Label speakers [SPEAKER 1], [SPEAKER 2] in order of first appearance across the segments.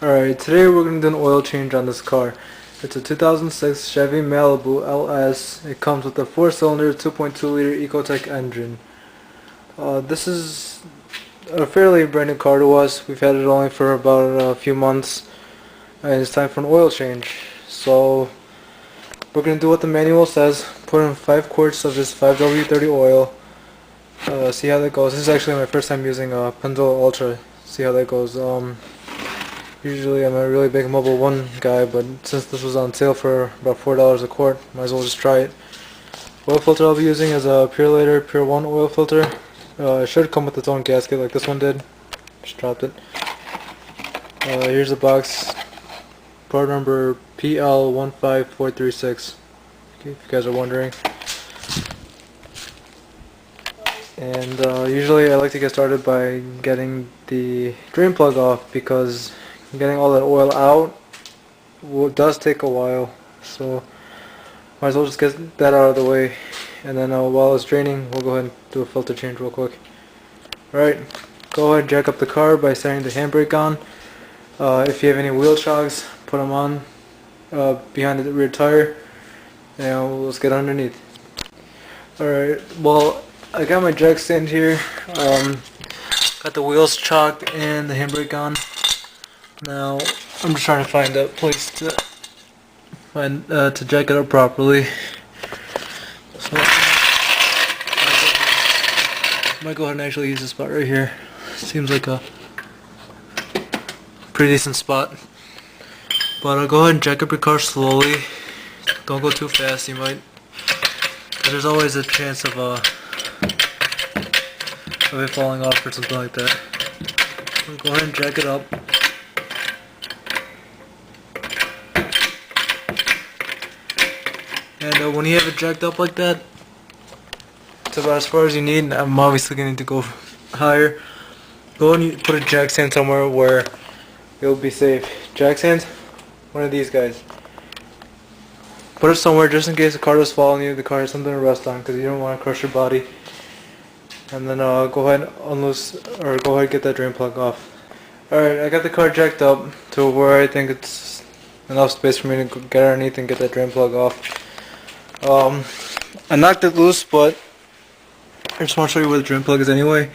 [SPEAKER 1] Alright, today we're going to do an oil change on this car. It's a 2006 Chevy Malibu LS. It comes with a 4-cylinder 2.2 liter Ecotec engine. This is a fairly brand new car to us. We've had it only for about a few months and it's time for an oil change. So we're going to do what the manual says. Put in 5 quarts of this 5W30 oil. See how that goes. This is actually my first time using Pendle Ultra. See how that goes. Usually I'm a really big Mobil 1 guy, but since this was on sale for about $4 a quart, might as well just try it. Oil filter I'll be using is a Pure 1 oil filter. It should come with its own gasket like this one did. Just dropped it. Here's the box. Part number PL15436. Okay, if you guys are wondering. And usually I like to get started by getting the drain plug off because getting all that oil out does take a while, so might as well just get that out of the way, and then while it's draining we'll go ahead and do a filter change real quick. Alright, go ahead and jack up the car by setting the handbrake on. If you have any wheel shocks, put them on behind the rear tire, and let's get underneath. Alright, well, I got my jack stand here, got the wheels chocked and the handbrake on. Now I'm just trying to find a place to jack it up properly. So I might go ahead and actually use this spot right here. Seems like a pretty decent spot. But I'll go ahead and jack up your car slowly. Don't go too fast. You might. There's always a chance of it falling off or something like that. I'll go ahead and jack it up. And when you have it jacked up like that, it's about as far as you need. I'm obviously going to go higher. Go and put a jack stand somewhere where it'll be safe. Jack stands, one of these guys. Put it somewhere just in case the car does fall on you, the car has something to rest on, because you don't want to crush your body. And then go ahead and unloose, or go ahead and get that drain plug off. Alright, I got the car jacked up to where I think it's enough space for me to get underneath and get that drain plug off. I knocked it loose, but I just want to show you where the drain plug is anyway.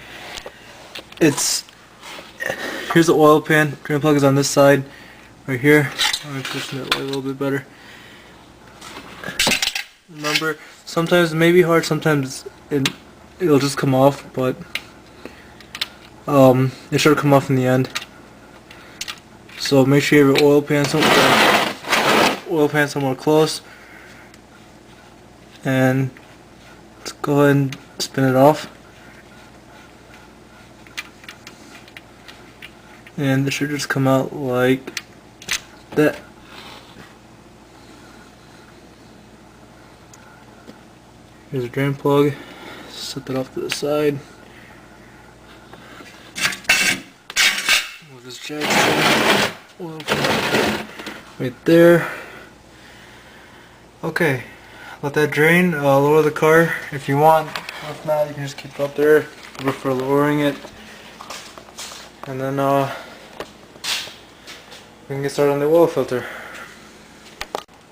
[SPEAKER 1] Here's the oil pan. Drain plug is on this side, right here. I'm pushing that light a little bit better. Remember, sometimes it may be hard, sometimes it'll just come off, but it should come off in the end. So make sure you have your oil pan somewhere close. And let's go ahead and spin it off. And it should just come out like that. Here's a drain plug. Set that off to the side. Move this jack oil right there. Okay. Let that drain, lower the car if you want. If not, you can just keep it up there. I prefer lowering it. And then we can get started on the oil filter.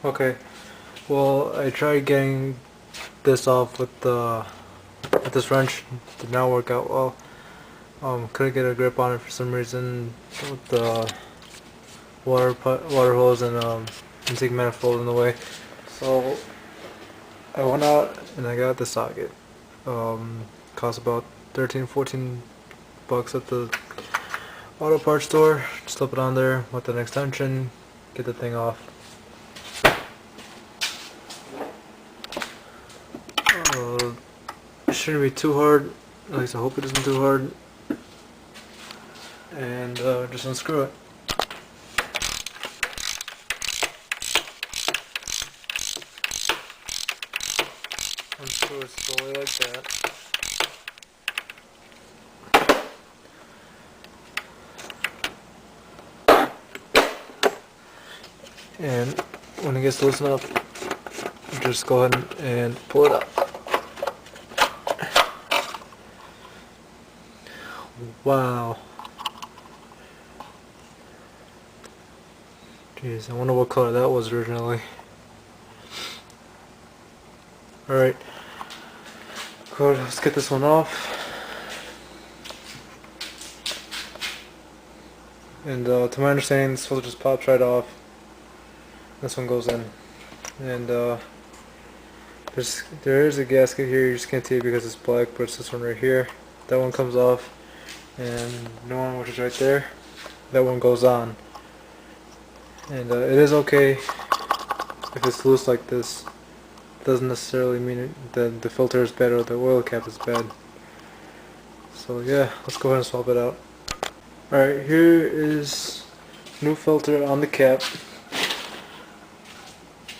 [SPEAKER 1] Okay, well, I tried getting this off with this wrench. Did not work out well. Couldn't get a grip on it for some reason with the water hose and intake manifold in the way. So I went out and I got the socket. Cost about $13-14 at the auto parts store. Slip it on there with an extension, get the thing off. It shouldn't be too hard, at least I hope it isn't too hard. And just unscrew it. Unscrew it slowly like that. And when it gets loose enough, just go ahead and pull it up. Wow. Jeez, I wonder what color that was originally. Alright, good, let's get this one off. And to my understanding, this filter just pops right off. This one goes in. And there is a gasket here, you just can't see it because it's black, but it's this one right here. That one comes off. And the one which is right there, that one goes on. And it is okay if it's loose like this. Doesn't necessarily mean that the filter is bad or the oil cap is bad. So yeah, let's go ahead and swap it out. Alright, here is new filter on the cap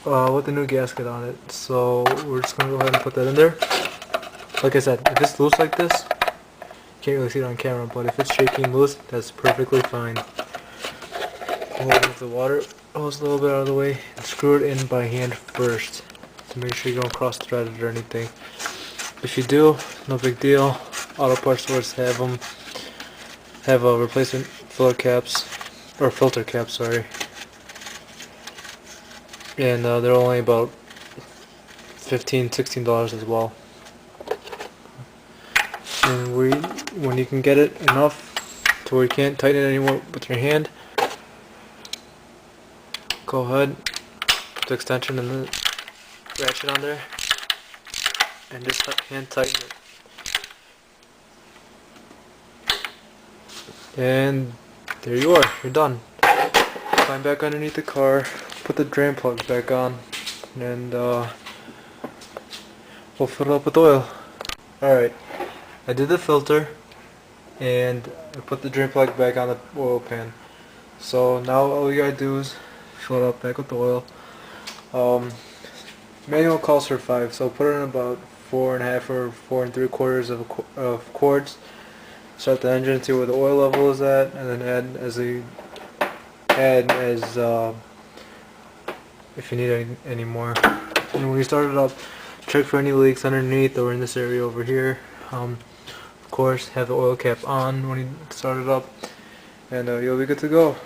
[SPEAKER 1] with the new gasket on it. So we're just going to go ahead and put that in there. Like I said, if it's loose like this, can't really see it on camera, but if it's shaky and loose, that's perfectly fine. We'll move the water hose a little bit out of the way and screw it in by hand first to make sure you don't cross thread it or anything. If you do, no big deal. Auto parts stores have them. Have replacement filter caps, or filter caps, sorry. And they're only about $15, $16 as well. And when you can get it enough to where you can't tighten it anymore with your hand, go ahead, put the extension and the ratchet on there, and just hand tighten it. And there you are, you're done. Climb back underneath the car, put the drain plug back on, and we'll fill it up with oil. Alright, I did the filter, and I put the drain plug back on the oil pan. So now all you gotta do is fill it up back with oil. Manual calls for 5, so put in about 4.5 or 4 3/4 of quarts. Start the engine, see where the oil level is at, and then add as if you need any more. And when you start it up, check for any leaks underneath or in this area over here. Of course, have the oil cap on when you start it up, and you'll be good to go.